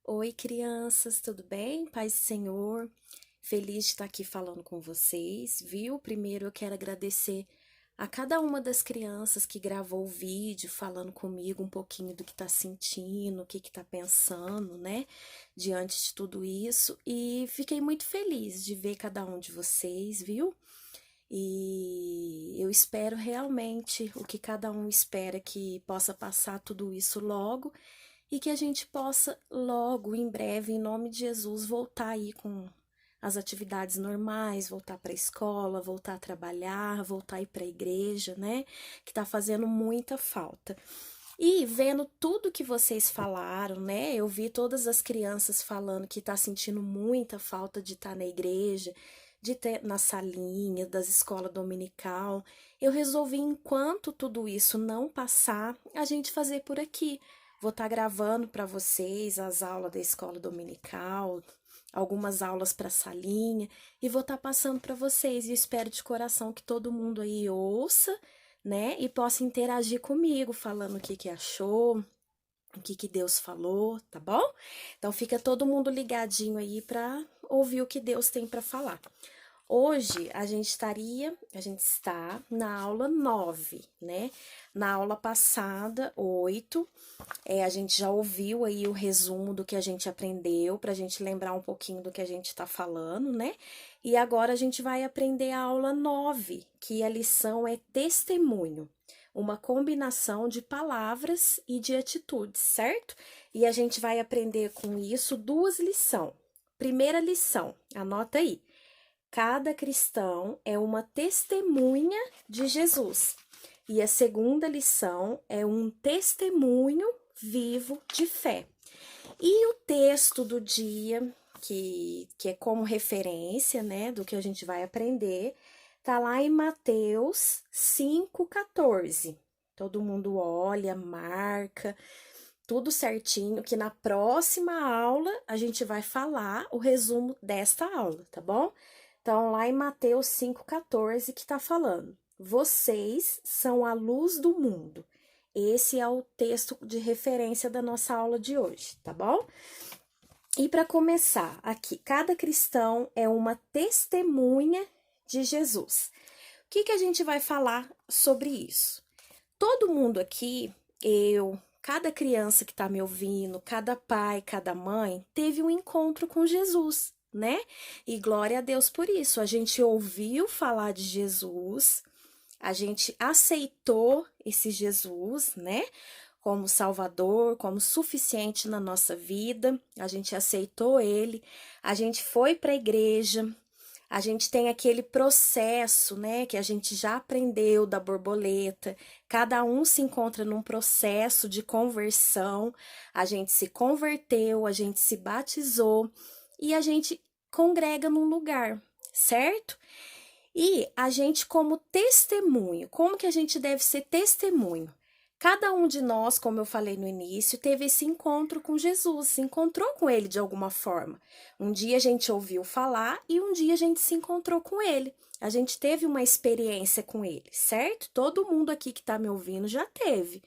Oi, crianças, tudo bem? Paz do Senhor. Feliz de estar aqui falando com vocês, viu? Primeiro eu quero agradecer a cada uma das crianças que gravou o vídeo falando comigo um pouquinho do que está sentindo, o que está pensando, né? Diante de tudo isso. E fiquei muito feliz de ver cada um de vocês, viu? E eu espero realmente o que cada um espera que possa passar tudo isso logo e que a gente possa logo, em breve, em nome de Jesus, voltar aí com as atividades normais, voltar para a escola, voltar a trabalhar, voltar a ir para a igreja, né? Que tá fazendo muita falta. E vendo tudo que vocês falaram, né? Eu vi todas as crianças falando que tá sentindo muita falta de estar na igreja, de ter na salinha das escolas dominical. Eu resolvi, enquanto tudo isso não passar, a gente fazer por aqui. Vou estar gravando para vocês as aulas da escola dominical, algumas aulas para salinha, e vou estar passando para vocês. E espero de coração que todo mundo aí ouça, né? E possa interagir comigo, falando o que que achou, o que que Deus falou, tá bom? Então fica todo mundo ligadinho aí para ouvir o que Deus tem para falar. Hoje a gente está na aula 9, né? Na aula passada, 8, a gente já ouviu aí o resumo do que a gente aprendeu, para a gente lembrar um pouquinho do que a gente está falando, né? E agora a gente vai aprender a aula 9, que a lição é testemunho, uma combinação de palavras e de atitudes, certo? E a gente vai aprender com isso duas lições. Primeira lição, anota aí. Cada cristão é uma testemunha de Jesus. E a segunda lição é um testemunho vivo de fé. E o texto do dia, que é como referência, né, do que a gente vai aprender, tá lá em Mateus 5,14. Todo mundo olha, marca, tudo certinho, que na próxima aula a gente vai falar o resumo desta aula, tá bom? Então, lá em Mateus 5,14 que tá falando: vocês são a luz do mundo. Esse é o texto de referência da nossa aula de hoje, tá bom? E para começar, aqui, cada cristão é uma testemunha de Jesus. O que a gente vai falar sobre isso? Todo mundo aqui, cada criança que está me ouvindo, cada pai, cada mãe, teve um encontro com Jesus, né? E glória a Deus por isso. A gente ouviu falar de Jesus, a gente aceitou esse Jesus, né? Como Salvador, como suficiente na nossa vida, a gente aceitou ele, a gente foi para a igreja, a gente tem aquele processo, né, que a gente já aprendeu da borboleta. Cada um se encontra num processo de conversão. A gente se converteu, a gente se batizou e a gente congrega num lugar, certo? E a gente como testemunho, como que a gente deve ser testemunho? Cada um de nós, como eu falei no início, teve esse encontro com Jesus, se encontrou com ele de alguma forma. Um dia a gente ouviu falar e um dia a gente se encontrou com ele. A gente teve uma experiência com ele, certo? Todo mundo aqui que está me ouvindo já teve.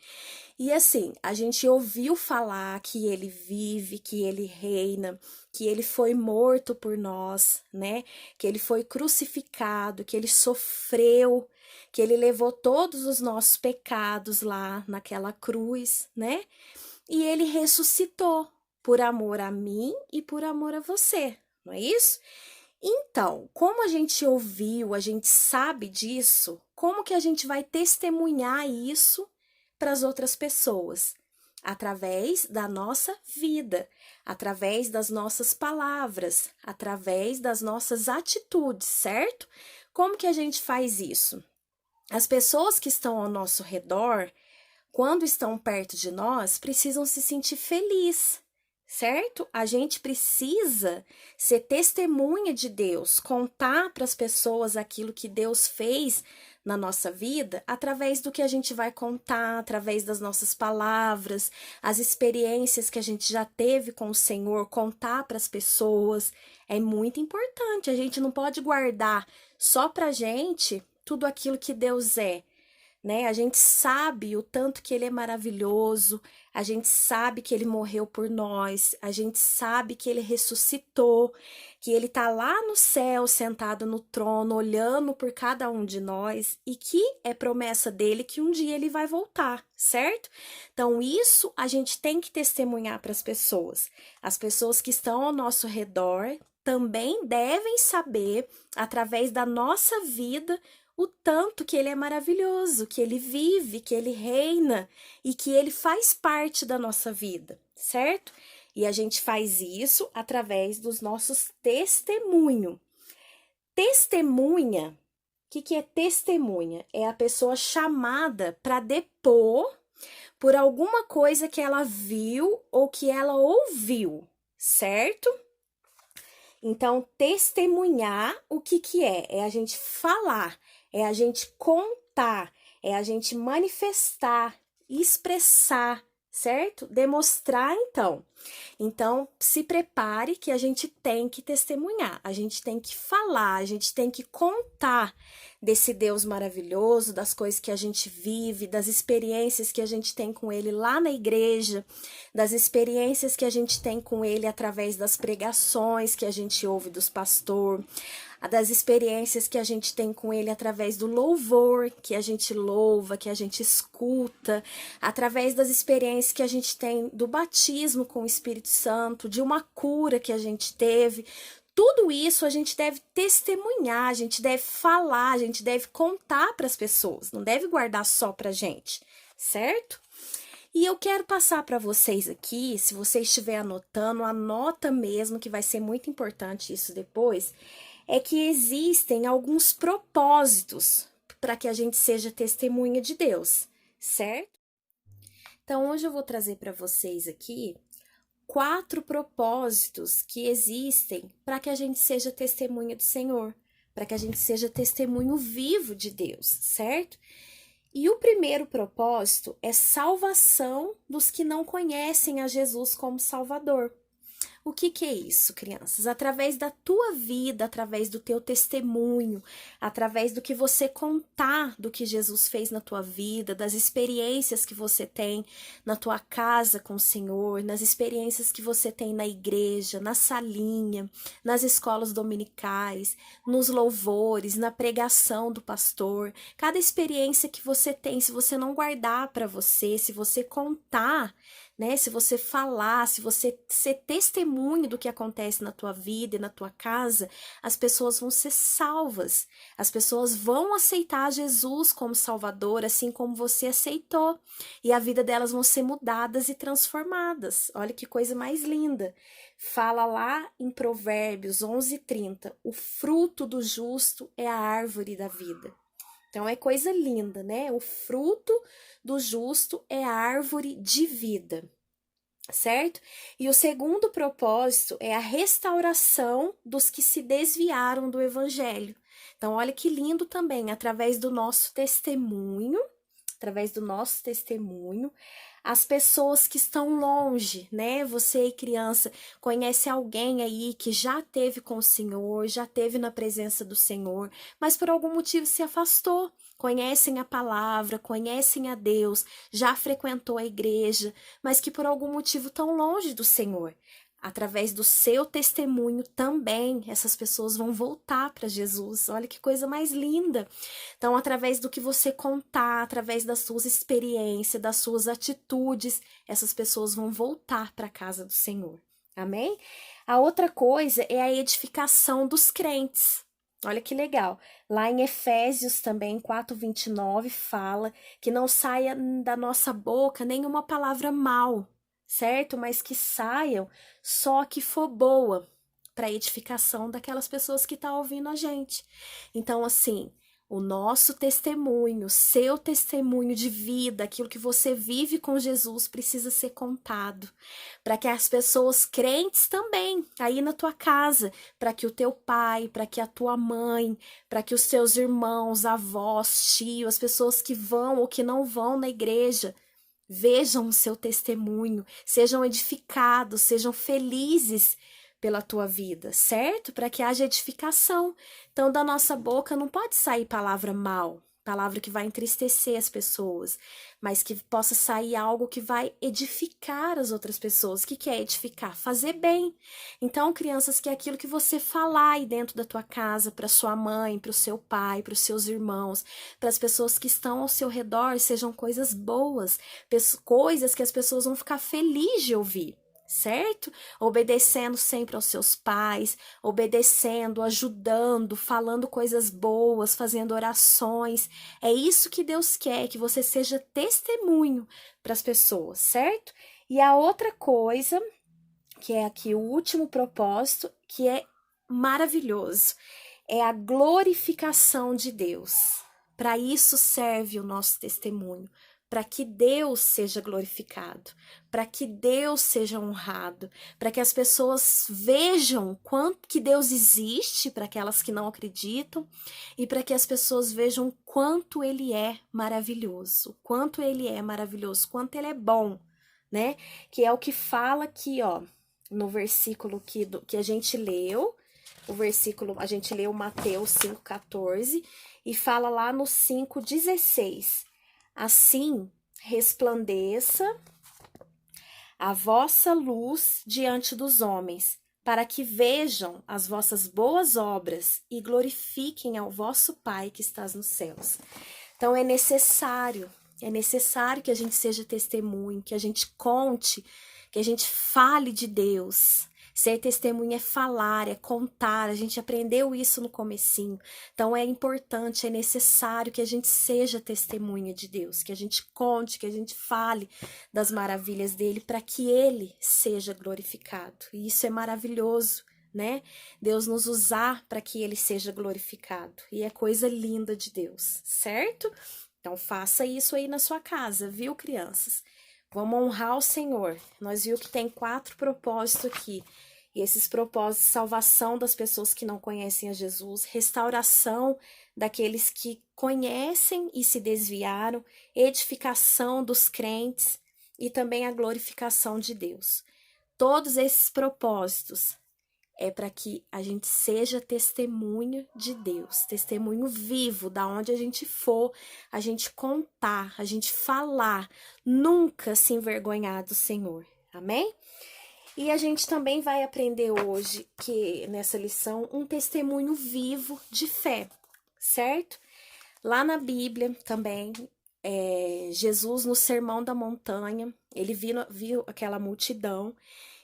E assim, a gente ouviu falar que ele vive, que ele reina, que ele foi morto por nós, né? Que ele foi crucificado, que ele sofreu, que ele levou todos os nossos pecados lá naquela cruz, né? E ele ressuscitou por amor a mim e por amor a você, não é isso? Então, como a gente ouviu, a gente sabe disso, como que a gente vai testemunhar isso para as outras pessoas? Através da nossa vida, através das nossas palavras, através das nossas atitudes, certo? Como que a gente faz isso? As pessoas que estão ao nosso redor, quando estão perto de nós, precisam se sentir felizes, certo? A gente precisa ser testemunha de Deus, contar para as pessoas aquilo que Deus fez na nossa vida, através do que a gente vai contar, através das nossas palavras, as experiências que a gente já teve com o Senhor, contar para as pessoas. É muito importante, a gente não pode guardar só para gente tudo aquilo que Deus é. né? A gente sabe o tanto que ele é maravilhoso, a gente sabe que ele morreu por nós, a gente sabe que ele ressuscitou, que ele tá lá no céu, sentado no trono, olhando por cada um de nós e que é promessa dele que um dia ele vai voltar, certo? Então, isso a gente tem que testemunhar para as pessoas. As pessoas que estão ao nosso redor também devem saber, através da nossa vida, o tanto que ele é maravilhoso, que ele vive, que ele reina e que ele faz parte da nossa vida, certo? E a gente faz isso através dos nossos testemunhos. Testemunha, o que é testemunha? É a pessoa chamada para depor por alguma coisa que ela viu ou que ela ouviu, certo? Então, testemunhar, o que é? É a gente falar, é a gente contar, é a gente manifestar, expressar, certo? Demonstrar, então. Então, se prepare que a gente tem que testemunhar, a gente tem que falar, a gente tem que contar desse Deus maravilhoso, das coisas que a gente vive, das experiências que a gente tem com ele lá na igreja, das experiências que a gente tem com ele através das pregações que a gente ouve dos pastores, das experiências que a gente tem com ele através do louvor que a gente louva, que a gente escuta, através das experiências que a gente tem do batismo com o Espírito Santo, de uma cura que a gente teve. Tudo isso a gente deve testemunhar, a gente deve falar, a gente deve contar para as pessoas, não deve guardar só para a gente, certo? E eu quero passar para vocês aqui, se você estiver anotando, anota mesmo, que vai ser muito importante isso depois, é que existem alguns propósitos para que a gente seja testemunha de Deus, certo? Então, hoje eu vou trazer para vocês aqui 4 propósitos que existem para que a gente seja testemunha do Senhor, para que a gente seja testemunho vivo de Deus, certo? E o primeiro propósito é salvação dos que não conhecem a Jesus como Salvador. O que é isso, crianças? Através da tua vida, através do teu testemunho, através do que você contar do que Jesus fez na tua vida, das experiências que você tem na tua casa com o Senhor, nas experiências que você tem na igreja, na salinha, nas escolas dominicais, nos louvores, na pregação do pastor. Cada experiência que você tem, se você não guardar para você, se você contar, né? Se você falar, se você ser testemunho do que acontece na tua vida e na tua casa, as pessoas vão ser salvas. As pessoas vão aceitar Jesus como Salvador, assim como você aceitou. E a vida delas vão ser mudadas e transformadas. Olha que coisa mais linda. Fala lá em Provérbios 11:30, o fruto do justo é a árvore da vida. Então é coisa linda, né? O fruto do justo é a árvore de vida, certo? E o segundo propósito é a restauração dos que se desviaram do evangelho. Então, olha que lindo também, através do nosso testemunho, as pessoas que estão longe, né? Você, criança, conhece alguém aí que já teve com o Senhor, já teve na presença do Senhor, mas por algum motivo se afastou. Conhecem a palavra, conhecem a Deus, já frequentou a igreja, mas que por algum motivo estão longe do Senhor. Através do seu testemunho também, essas pessoas vão voltar para Jesus. Olha que coisa mais linda. Então, através do que você contar, através das suas experiências, das suas atitudes, essas pessoas vão voltar para a casa do Senhor. Amém? A outra coisa é a edificação dos crentes. Olha que legal. Lá em Efésios também, 4:29, fala que não saia da nossa boca nenhuma palavra mal, certo? Mas que saiam só que for boa para edificação daquelas pessoas que estão ouvindo a gente. Então, assim, o nosso testemunho, seu testemunho de vida, aquilo que você vive com Jesus precisa ser contado, para que as pessoas crentes também, aí na tua casa, para que o teu pai, para que a tua mãe, para que os seus irmãos, avós, tios, as pessoas que vão ou que não vão na igreja, vejam o seu testemunho, sejam edificados, sejam felizes pela tua vida, certo? Para que haja edificação. Então, da nossa boca não pode sair palavra mal, palavra que vai entristecer as pessoas, mas que possa sair algo que vai edificar as outras pessoas. O que que é edificar? Fazer bem. Então, crianças, que é aquilo que você falar aí dentro da tua casa, para sua mãe, para o seu pai, para os seus irmãos, para as pessoas que estão ao seu redor, sejam coisas boas, coisas que as pessoas vão ficar felizes de ouvir. Certo? Obedecendo sempre aos seus pais, obedecendo, ajudando, falando coisas boas, fazendo orações. É isso que Deus quer, que você seja testemunho para as pessoas, certo? E a outra coisa, que é aqui o último propósito, que é maravilhoso, é a glorificação de Deus. Para isso serve o nosso testemunho, para que Deus seja glorificado, para que Deus seja honrado, para que as pessoas vejam quanto que Deus existe para aquelas que não acreditam e para que as pessoas vejam quanto Ele é maravilhoso, quanto Ele é maravilhoso, quanto Ele é bom, né? Que é o que fala aqui, ó, no versículo que a gente leu. O versículo, a gente leu Mateus 5,14 e fala lá no 5,16. Assim resplandeça a vossa luz diante dos homens, para que vejam as vossas boas obras e glorifiquem ao vosso Pai que estás nos céus. Então é necessário que a gente seja testemunho, que a gente conte, que a gente fale de Deus. Ser testemunha é falar, é contar, a gente aprendeu isso no comecinho. Então é importante, é necessário que a gente seja testemunha de Deus, que a gente conte, que a gente fale das maravilhas dele para que ele seja glorificado. E isso é maravilhoso, né? Deus nos usar para que ele seja glorificado. E é coisa linda de Deus, certo? Então faça isso aí na sua casa, viu, crianças? Vamos honrar o Senhor. Nós vimos que tem 4 propósitos aqui. E esses propósitos, salvação das pessoas que não conhecem a Jesus, restauração daqueles que conhecem e se desviaram, edificação dos crentes e também a glorificação de Deus. Todos esses propósitos é para que a gente seja testemunho de Deus, testemunho vivo, da onde a gente for, a gente contar, a gente falar, nunca se envergonhar do Senhor. Amém? E a gente também vai aprender hoje, que nessa lição, um testemunho vivo de fé, certo? Lá na Bíblia também, Jesus no Sermão da Montanha, ele viu aquela multidão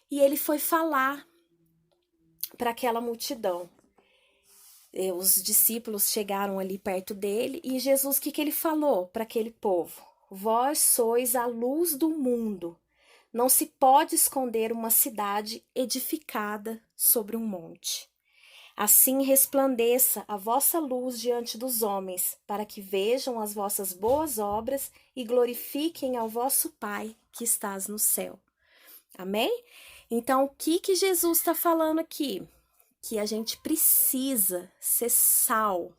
e ele foi falar para aquela multidão. Os discípulos chegaram ali perto dele e Jesus, o que ele falou para aquele povo? Vós sois a luz do mundo. Não se pode esconder uma cidade edificada sobre um monte. Assim resplandeça a vossa luz diante dos homens, para que vejam as vossas boas obras e glorifiquem ao vosso Pai que estás no céu. Amém? Então, o que Jesus está falando aqui? Que a gente precisa ser sal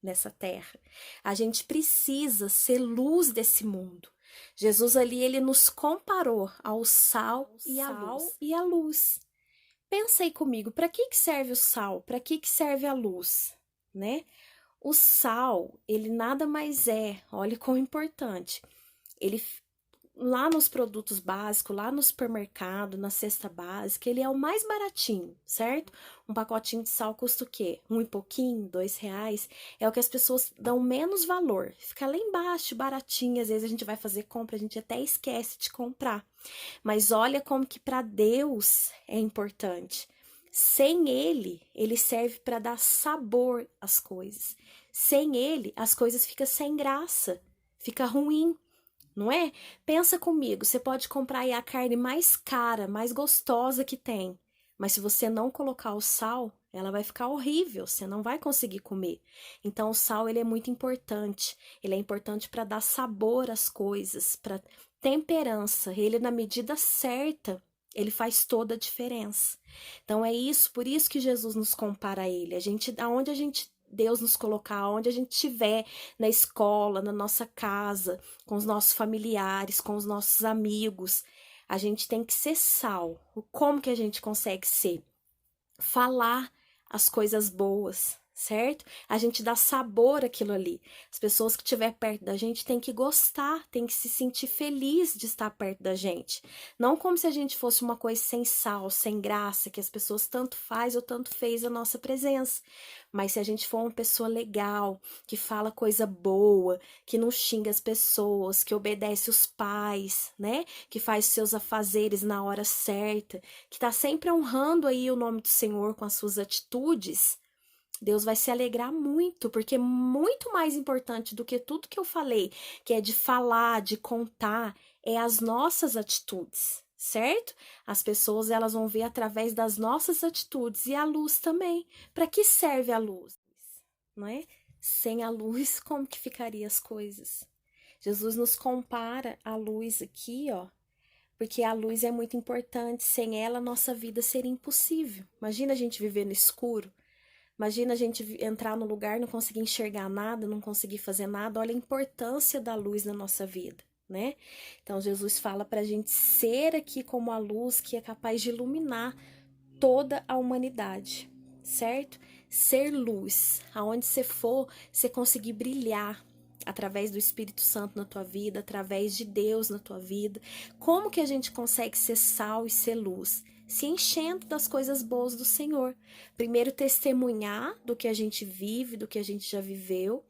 nessa terra. A gente precisa ser luz desse mundo. Jesus ali, ele nos comparou ao sal e à luz. Pensa aí comigo, para que serve o sal? Para que serve a luz, né? O sal, ele nada mais é, olha quão importante. Ele lá nos produtos básicos, lá no supermercado, na cesta básica, ele é o mais baratinho, certo? Um pacotinho de sal custa o quê? Um e pouquinho, R$ 2. É o que as pessoas dão menos valor. Fica lá embaixo, baratinho. Às vezes a gente vai fazer compra, a gente até esquece de comprar. Mas olha como que para Deus é importante. Sem ele, ele serve para dar sabor às coisas. Sem ele, as coisas ficam sem graça, fica ruim. Não é? Pensa comigo, você pode comprar aí a carne mais cara, mais gostosa que tem, mas se você não colocar o sal, ela vai ficar horrível, você não vai conseguir comer. Então o sal, ele é muito importante. Ele é importante para dar sabor às coisas, para temperança. Ele na medida certa, ele faz toda a diferença. Então é isso, por isso que Jesus nos compara a ele. Aonde a gente Deus nos colocar, onde a gente estiver, na escola, na nossa casa, com os nossos familiares, com os nossos amigos, a gente tem que ser sal. Como que a gente consegue ser? Falar as coisas boas, certo? A gente dá sabor àquilo ali. As pessoas que estiver perto da gente têm que gostar, têm que se sentir feliz de estar perto da gente. Não como se a gente fosse uma coisa sem sal, sem graça, que as pessoas tanto faz ou tanto fez a nossa presença. Mas se a gente for uma pessoa legal, que fala coisa boa, que não xinga as pessoas, que obedece os pais, né? Que faz seus afazeres na hora certa, que tá sempre honrando aí o nome do Senhor com as suas atitudes, Deus vai se alegrar muito, porque muito mais importante do que tudo que eu falei, que é de falar, de contar, é as nossas atitudes, certo? As pessoas elas vão ver através das nossas atitudes e a luz também. Para que serve a luz? Não é? Sem a luz, como que ficariam as coisas? Jesus nos compara a luz aqui, ó, porque a luz é muito importante. Sem ela, nossa vida seria impossível. Imagina a gente viver no escuro. Imagina a gente entrar no lugar, não conseguir enxergar nada, não conseguir fazer nada. Olha a importância da luz na nossa vida, né? Então Jesus fala para a gente ser aqui como a luz que é capaz de iluminar toda a humanidade, certo? Ser luz, aonde você for, você conseguir brilhar através do Espírito Santo na tua vida, através de Deus na tua vida. Como que a gente consegue ser sal e ser luz? Se enchendo das coisas boas do Senhor. Primeiro, testemunhar do que a gente vive, do que a gente já viveu,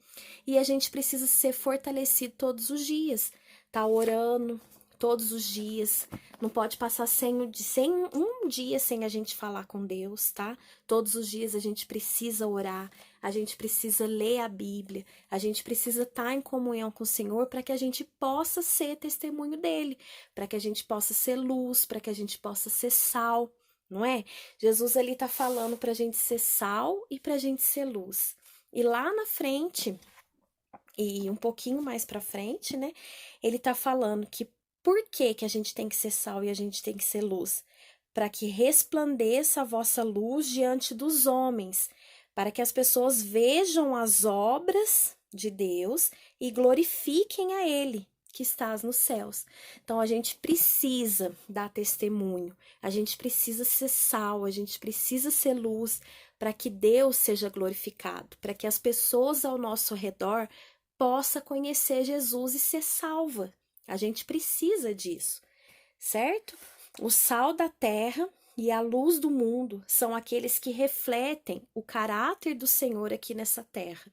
e a gente precisa ser fortalecido todos os dias. Tá orando todos os dias. Não pode passar sem um dia sem a gente falar com Deus, tá? Todos os dias a gente precisa orar, a gente precisa ler a Bíblia, a gente precisa estar em comunhão com o Senhor para que a gente possa ser testemunho dele, para que a gente possa ser luz, para que a gente possa ser sal, não é? Jesus ali tá falando para a gente ser sal e para a gente ser luz. E lá na frente, e um pouquinho mais para frente, né? Ele tá falando que por que que a gente tem que ser sal e a gente tem que ser luz? Para que resplandeça a vossa luz diante dos homens, para que as pessoas vejam as obras de Deus e glorifiquem a Ele que estás nos céus. Então a gente precisa dar testemunho, a gente precisa ser sal, a gente precisa ser luz para que Deus seja glorificado, para que as pessoas ao nosso redor possa conhecer Jesus e ser salva. A gente precisa disso, certo? O sal da terra e a luz do mundo são aqueles que refletem o caráter do Senhor aqui nessa terra.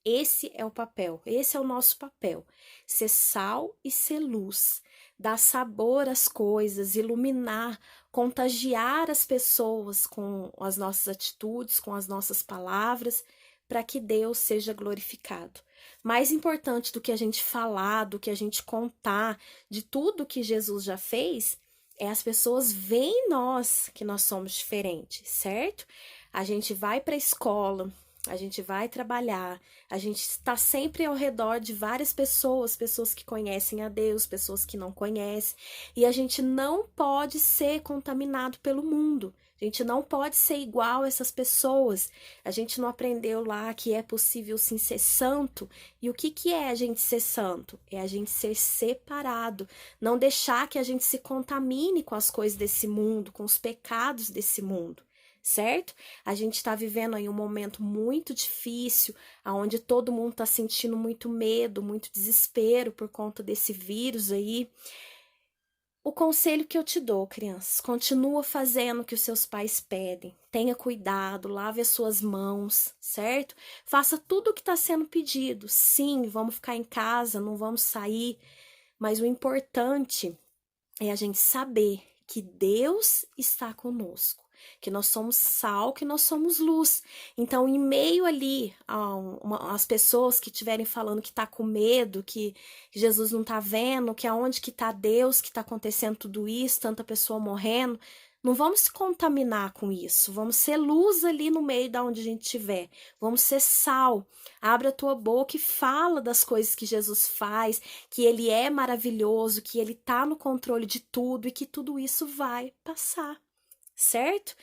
Esse é o papel, esse é o nosso papel. Ser sal e ser luz, dar sabor às coisas, iluminar, contagiar as pessoas com as nossas atitudes, com as nossas palavras, para que Deus seja glorificado. Mais importante do que a gente falar, do que a gente contar, de tudo que Jesus já fez, é as pessoas veem em nós que nós somos diferentes, certo? A gente vai para a escola, a gente vai trabalhar, a gente está sempre ao redor de várias pessoas, pessoas que conhecem a Deus, pessoas que não conhecem, e a gente não pode ser contaminado pelo mundo. A gente não pode ser igual a essas pessoas. A gente não aprendeu lá que é possível sim ser santo. E o que é a gente ser santo? É a gente ser separado. Não deixar que a gente se contamine com as coisas desse mundo, com os pecados desse mundo. Certo? A gente está vivendo aí um momento muito difícil, onde todo mundo está sentindo muito medo, muito desespero por conta desse vírus aí. O conselho que eu te dou, crianças, continua fazendo o que os seus pais pedem. Tenha cuidado, lave as suas mãos, certo? Faça tudo o que está sendo pedido. Sim, vamos ficar em casa, não vamos sair, mas o importante é a gente saber que Deus está conosco, que nós somos sal, que nós somos luz. Então, em meio ali as pessoas que estiverem falando que está com medo, que Jesus não está vendo, que aonde que está Deus, que está acontecendo tudo isso, tanta pessoa morrendo, não vamos se contaminar com isso. Vamos ser luz ali no meio da onde a gente estiver. Vamos ser sal. Abre a tua boca e fala das coisas que Jesus faz, que ele é maravilhoso, que ele está no controle de tudo e que tudo isso vai passar, certo?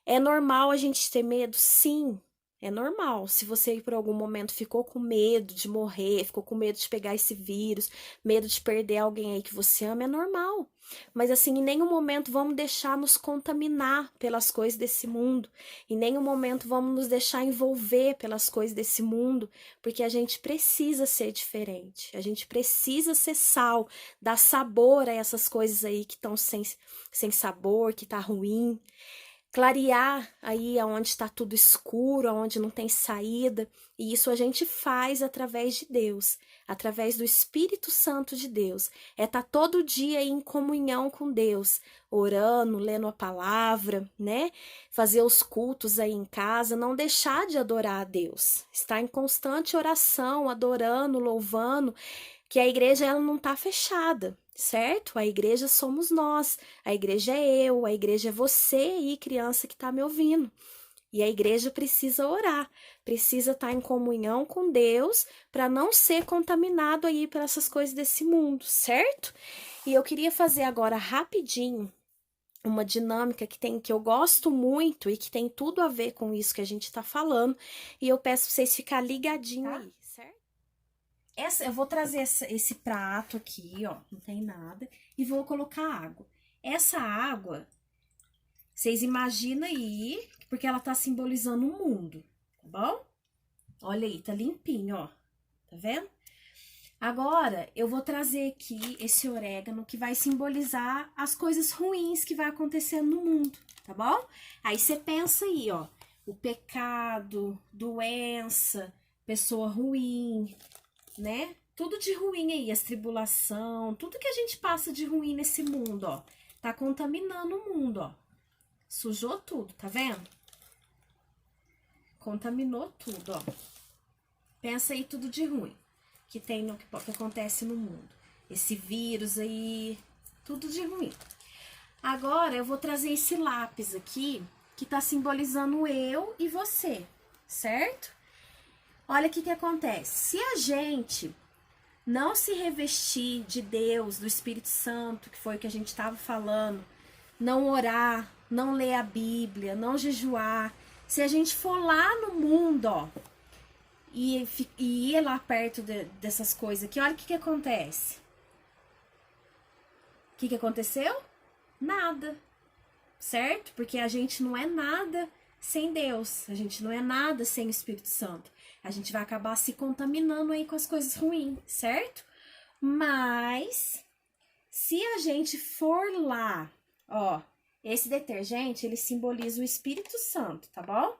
É normal a gente ter medo? Sim. É normal. Se você por algum momento ficou com medo de morrer, ficou com medo de pegar esse vírus, medo de perder alguém aí que você ama, é normal. Mas assim, em nenhum momento vamos deixar nos contaminar pelas coisas desse mundo. Em nenhum momento vamos nos deixar envolver pelas coisas desse mundo, porque a gente precisa ser diferente. A gente precisa ser sal, dar sabor a essas coisas aí que estão sem sabor, que tá ruim, clarear aí aonde está tudo escuro, aonde não tem saída, e isso a gente faz através de Deus, através do Espírito Santo de Deus. É estar todo dia aí em comunhão com Deus, orando, lendo a palavra, né? Fazer os cultos aí em casa, não deixar de adorar a Deus. Estar em constante oração, adorando, louvando, que a igreja ela não está fechada, certo? A igreja somos nós, a igreja é eu, a igreja é você aí, criança que está me ouvindo. E a igreja precisa orar, precisa estar em comunhão com Deus para não ser contaminado aí por essas coisas desse mundo, certo? E eu queria fazer agora rapidinho uma dinâmica que eu gosto muito e que tem tudo a ver com isso que a gente está falando, e eu peço para vocês ficarem ligadinhos aí, certo? Eu vou trazer esse prato aqui, ó, não tem nada, e vou colocar água. Essa água, vocês imaginam aí, porque ela tá simbolizando o mundo, tá bom? Olha aí, tá limpinho, ó, tá vendo? Agora, eu vou trazer aqui esse orégano que vai simbolizar as coisas ruins que vai acontecendo no mundo, tá bom? Aí você pensa aí, ó, o pecado, doença, pessoa ruim, né? Tudo de ruim aí, as tribulação, tudo que a gente passa de ruim nesse mundo, ó, tá contaminando o mundo, ó. Sujou tudo, tá vendo? Contaminou tudo, ó. Pensa aí tudo de ruim que tem no que acontece no mundo. Esse vírus aí, tudo de ruim. Agora eu vou trazer esse lápis aqui que tá simbolizando eu e você, certo? Olha o que acontece. Se a gente não se revestir de Deus, do Espírito Santo, que foi o que a gente estava falando, não orar, não ler a Bíblia, não jejuar, se a gente for lá no mundo, ó, e ir lá perto dessas coisas aqui, olha o que acontece. O que aconteceu? Nada, certo? Porque a gente não é nada sem Deus, a gente não é nada sem o Espírito Santo. A gente vai acabar se contaminando aí com as coisas ruins, certo? Mas, se a gente for lá, ó, esse detergente, ele simboliza o Espírito Santo, tá bom?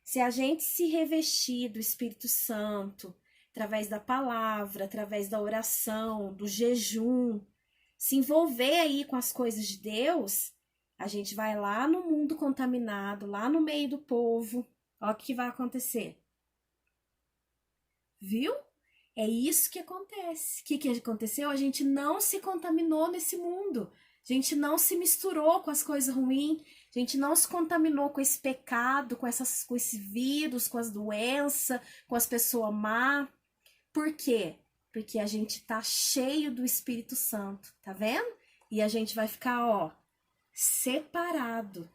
Se a gente se revestir do Espírito Santo, através da palavra, através da oração, do jejum, se envolver aí com as coisas de Deus, a gente vai lá no mundo contaminado, lá no meio do povo, ó, o que vai acontecer. Viu? É isso que acontece. O que aconteceu? A gente não se contaminou nesse mundo. A gente não se misturou com as coisas ruins. A gente não se contaminou com esse pecado, com esse vírus, com as doenças, com as pessoas má. Por quê? Porque a gente tá cheio do Espírito Santo, tá vendo? E a gente vai ficar, ó, separado.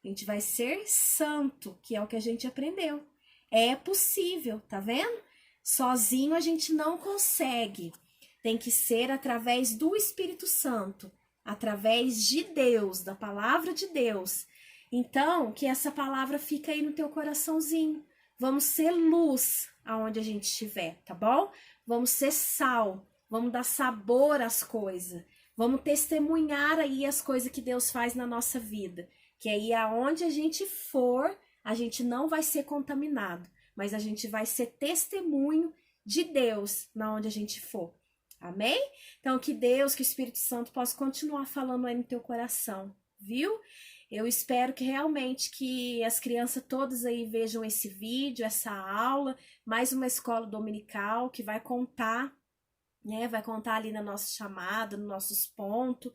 A gente vai ser santo, que é o que a gente aprendeu. É possível, tá vendo? Sozinho a gente não consegue. Tem que ser através do Espírito Santo, através de Deus, da palavra de Deus. Então, que essa palavra fique aí no teu coraçãozinho. Vamos ser luz aonde a gente estiver, tá bom? Vamos ser sal, vamos dar sabor às coisas. Vamos testemunhar aí as coisas que Deus faz na nossa vida. Que aí aonde a gente for, a gente não vai ser contaminado, mas a gente vai ser testemunho de Deus na onde a gente for. Amém? Então, que Deus, que o Espírito Santo possa continuar falando aí no teu coração, viu? Eu espero que realmente que as crianças todas aí vejam esse vídeo, essa aula, mais uma escola dominical que vai contar, né? Vai contar ali na nossa chamada, nos nossos pontos.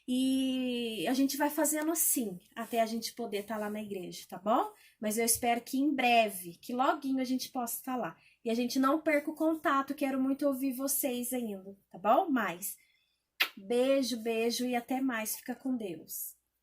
E a gente vai fazendo assim, até a gente poder estar lá na igreja, tá bom? Mas eu espero que em breve, que loguinho a gente possa estar lá. E a gente não perca o contato, quero muito ouvir vocês ainda, tá bom? Beijo, beijo e até mais. Fica com Deus.